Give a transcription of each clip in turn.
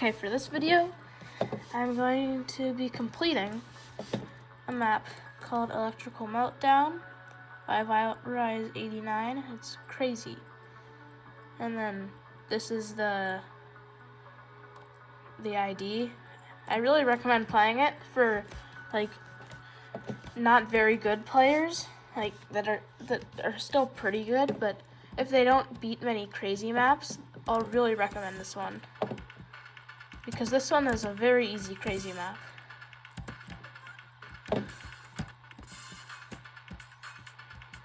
Okay, for this video, I'm going to be completing a map called Electrical Meltdown by VioletRhys98. It's crazy. And then this is the ID. I really recommend playing it for like not very good players, like that are still pretty good, but if they don't beat many crazy maps, I'll really recommend this one. Because this one is a very easy crazy map.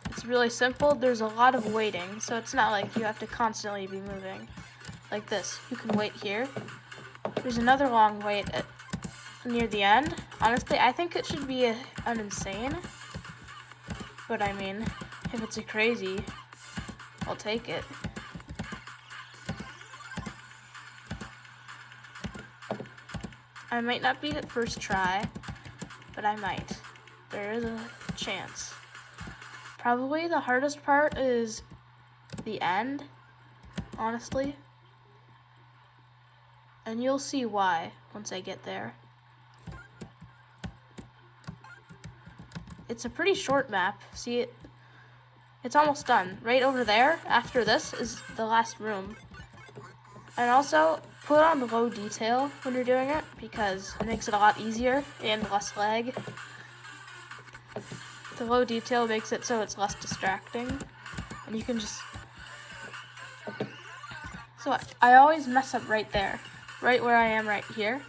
It's really simple. There's a lot of waiting, so it's not like you have to constantly be moving. Like this, you can wait here. There's another long wait near the end. Honestly, I think it should be an insane. But I mean, if it's a crazy, I'll take it. I might not beat it first try, but I might. There is a chance. Probably the hardest part is the end, honestly. And you'll see why once I get there. It's a pretty short map. See it? It's almost done. Right over there, after this, is the last room. And also, put on low detail when you're doing it, because it makes it a lot easier and less lag. The low detail makes it so it's less distracting, and you can just... So I always mess up right there, right where I am right here.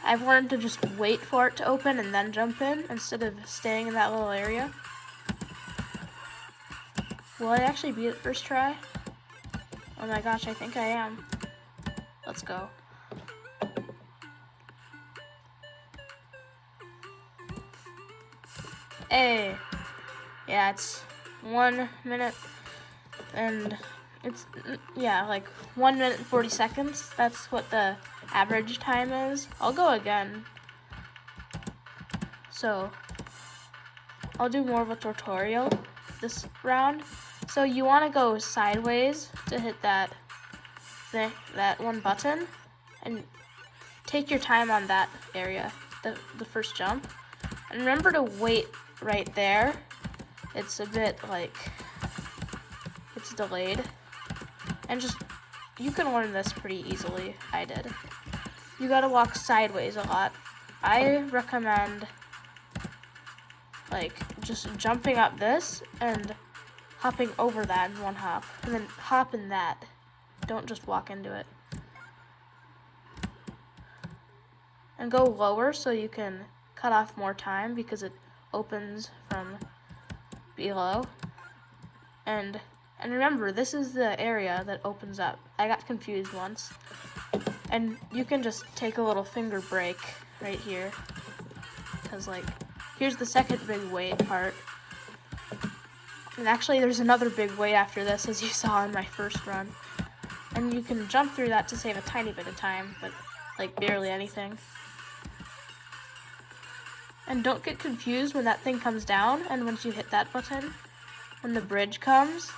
I've learned to just wait for it to open and then jump in, instead of staying in that little area. Will I actually beat it first try? Oh my gosh, I think I am. Let's go. Hey. Yeah, it's 1 minute and it's, yeah, like 1 minute and 40 seconds. That's what the average time is. I'll go again. So, I'll do more of a tutorial this round. So you want to go sideways to hit that one button, and take your time on that area, the first jump. And remember to wait right there. It's a bit like, it's delayed. And just, you can learn this pretty easily. I did. You gotta walk sideways a lot. I recommend like just jumping up this and hopping over that in one hop, and then hop in that. Don't just walk into it. And go lower so you can cut off more time because it opens from below. And remember, this is the area that opens up. I got confused once. And you can just take a little finger break right here. Because like, here's the second big wait part. And actually there's another big wait after this, as you saw in my first run. And you can jump through that to save a tiny bit of time, but like barely anything. And don't get confused when that thing comes down and once you hit that button, when the bridge comes.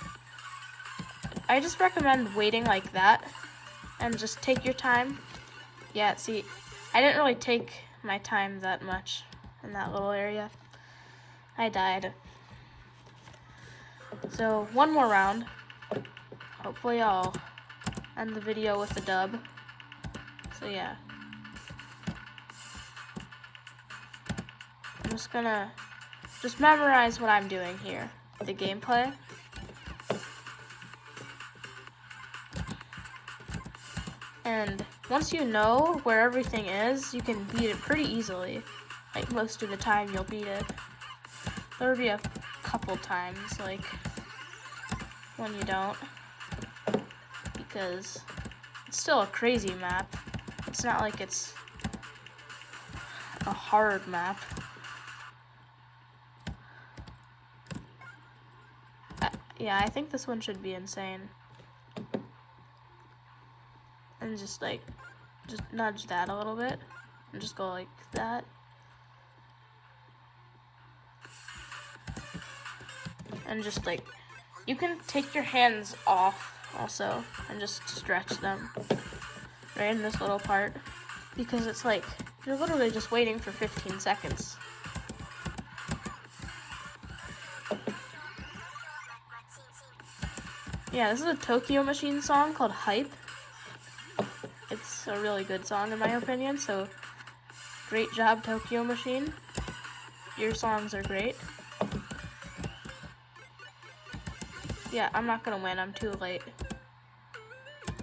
I just recommend waiting like that and just take your time. Yeah, see, I didn't really take my time that much in that little area. I died. So, one more round. Hopefully I'll end the video with a dub. So yeah. I'm just gonna memorize what I'm doing here. The gameplay. And once you know where everything is, you can beat it pretty easily. Like most of the time you'll beat it. There'll be a couple times like when you don't, because it's still a crazy map. It's not like it's a hard map. Yeah, I think this one should be insane. And just nudge that a little bit, and just go like that. And just like, you can take your hands off also, and just stretch them. right in this little part, because it's like, you're literally just waiting for 15 seconds. Yeah, this is a Tokyo Machine song called Hype. It's a really good song in my opinion, so great job, Tokyo Machine. Your songs are great. Yeah, I'm not gonna win, I'm too late.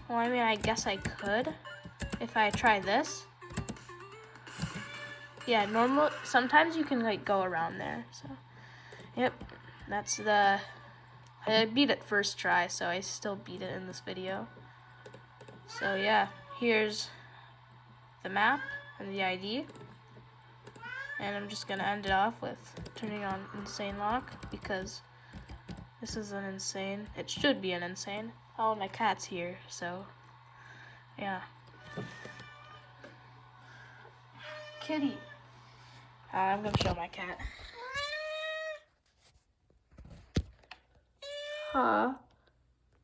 Well, I mean, I guess I could if I try this. Yeah, sometimes you can like go around there, so. Yep, that's I beat it first try, so I still beat it in this video. So yeah, here's the map and the ID. And I'm just gonna end it off with turning on insane lock, because this is an insane, it should be an insane. Oh, my cat's here, so yeah. Kitty. I'm gonna show my cat. Huh.